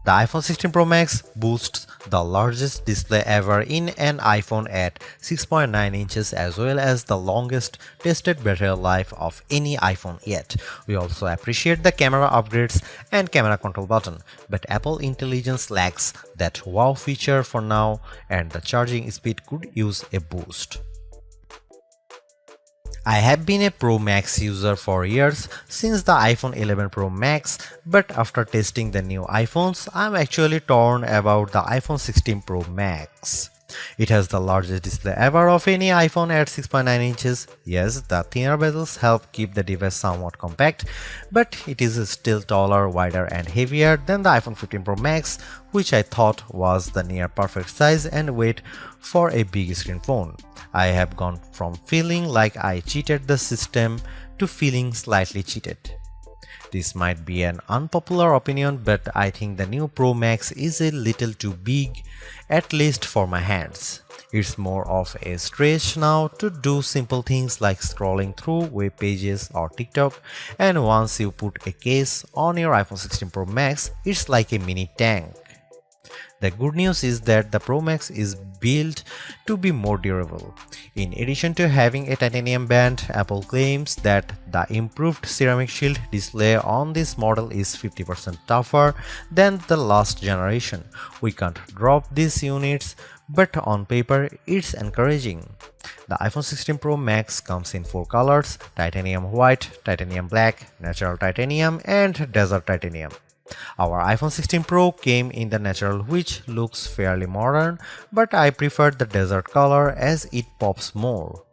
The iPhone 16 Pro Max boasts the largest display ever in an iPhone at 6.9 inches as well as the longest tested battery life of any iPhone yet. We also appreciate the camera upgrades and camera control button, but Apple Intelligence lacks that wow feature for now and the charging speed could use a boost. I have been a Pro Max user for years since the iPhone 11 Pro Max, but after testing the new iPhones, I'm actually torn about the iPhone 16 Pro Max. It has the largest display ever of any iPhone at 6.9 inches. Yes, the thinner bezels help keep the device somewhat compact, but it is still taller, wider and heavier than the iPhone 15 Pro Max, which I thought was the near perfect size and weight for a big screen phone. I have gone from feeling like I cheated the system to feeling slightly cheated. This might be an unpopular opinion, but I think the new Pro Max is a little too big, at least for my hands. It's more of a stretch now to do simple things like scrolling through web pages or TikTok, and once you put a case on your iPhone 16 Pro Max, it's like a mini tank. The good news is that the Pro Max is built to be more durable. In addition to having a titanium band, Apple claims that the improved ceramic shield display on this model is 50% tougher than the last generation. We can't drop these units, but on paper it's encouraging. The iPhone 16 Pro Max comes in 4 colors: titanium white, titanium black, natural titanium, and desert titanium. Our iPhone 16 Pro came in the natural, which looks fairly modern, but I prefer the desert color as it pops more.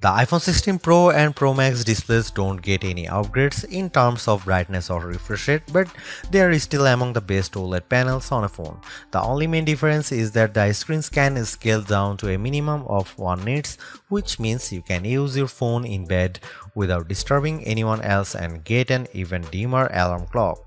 The iPhone 16 Pro and Pro Max displays don't get any upgrades in terms of brightness or refresh rate, but they are still among the best OLED panels on a phone. The only main difference is that the screens can scale down to a minimum of 1 nits, which means you can use your phone in bed without disturbing anyone else and get an even dimmer alarm clock.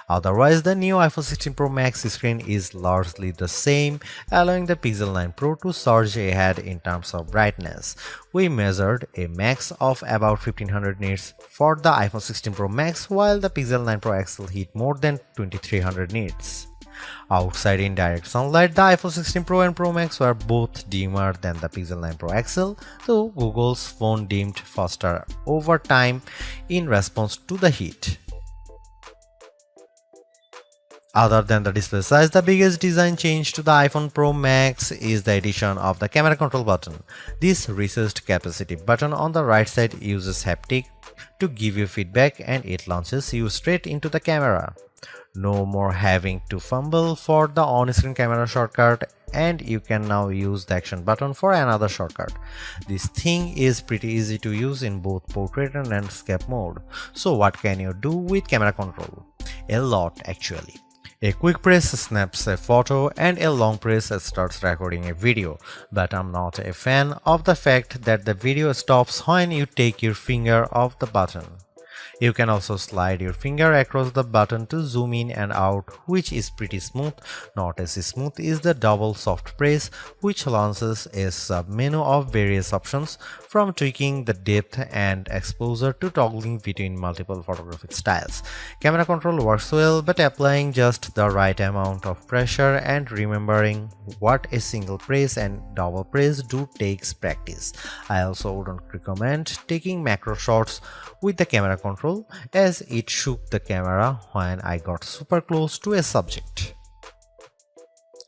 Otherwise, the new iPhone 16 Pro Max screen is largely the same, allowing the Pixel 9 Pro to surge ahead in terms of brightness. We measured a max of about 1500 nits for the iPhone 16 Pro Max, while the Pixel 9 Pro XL hit more than 2300 nits. Outside in direct sunlight, the iPhone 16 Pro and Pro Max were both dimmer than the Pixel 9 Pro XL, though Google's phone dimmed faster over time in response to the heat. Other than the display size, the biggest design change to the iPhone Pro Max is the addition of the camera control button. This recessed capacitive button on the right side uses haptic to give you feedback, and it launches you straight into the camera. No more having to fumble for the on-screen camera shortcut, and you can now use the action button for another shortcut. This thing is pretty easy to use in both portrait and landscape mode. So what can you do with camera control? A lot, actually. A quick press snaps a photo and a long press starts recording a video, but I'm not a fan of the fact that the video stops when you take your finger off the button. You can also slide your finger across the button to zoom in and out, which is pretty smooth. Not as smooth is the double soft press, which launches a sub-menu of various options, from tweaking the depth and exposure to toggling between multiple photographic styles. Camera control works well, but applying just the right amount of pressure and remembering what a single press and double press do takes practice. I also wouldn't recommend taking macro shots with the camera control, as it shook the camera when I got super close to a subject.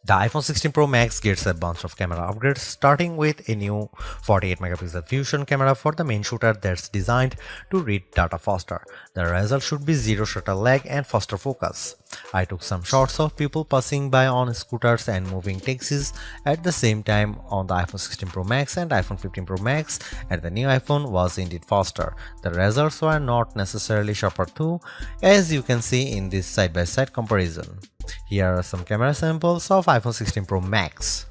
The iPhone 16 Pro Max gets a bunch of camera upgrades, starting with a new 48 megapixel fusion camera for the main shooter that's designed to read data faster. The result should be zero shutter lag and faster focus. I took some shots of people passing by on scooters and moving taxis at the same time on the iPhone 16 Pro Max and iPhone 15 Pro Max, and the new iPhone was indeed faster. The results were not necessarily sharper though, as you can see in this side-by-side comparison. Here are some camera samples of iPhone 16 Pro Max.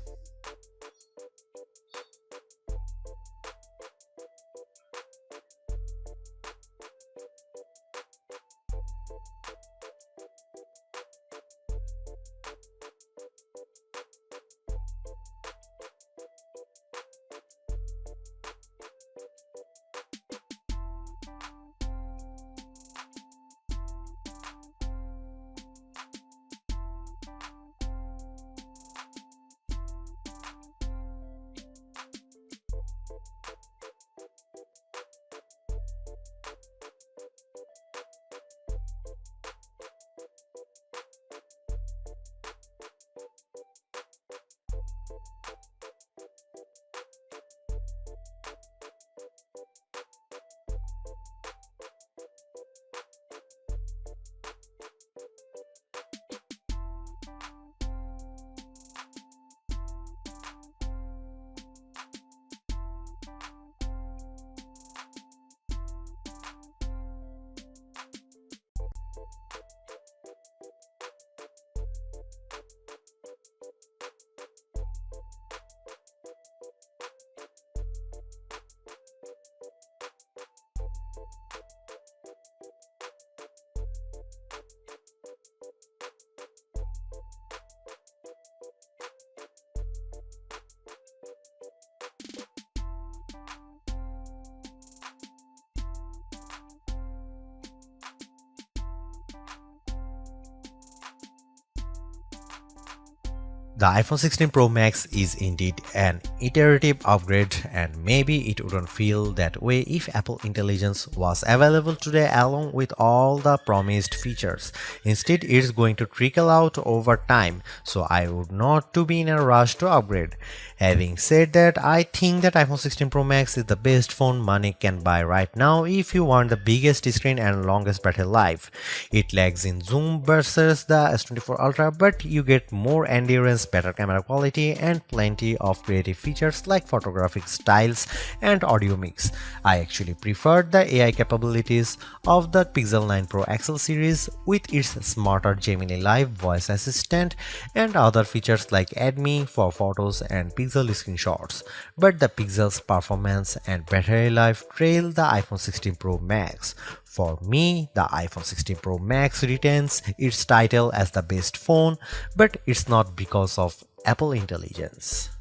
The iPhone 16 Pro Max is indeed an iterative upgrade, and maybe it wouldn't feel that way if Apple Intelligence was available today along with all the promised features. Instead, it's going to trickle out over time, so I would not to be in a rush to upgrade. Having said that, I think that iPhone 16 Pro Max is the best phone money can buy right now if you want the biggest screen and longest battery life. It lags in zoom versus the S24 Ultra, but you get more endurance, better camera quality, and plenty of creative features like photographic styles and audio mix. I actually preferred the AI capabilities of the Pixel 9 Pro XL series with its smarter Gemini Live voice assistant and other features like Add Me for photos and Pixel screenshots. But the Pixel's performance and battery life trail the iPhone 16 Pro Max. For me, the iPhone 16 Pro Max retains its title as the best phone, but it's not because of Apple Intelligence.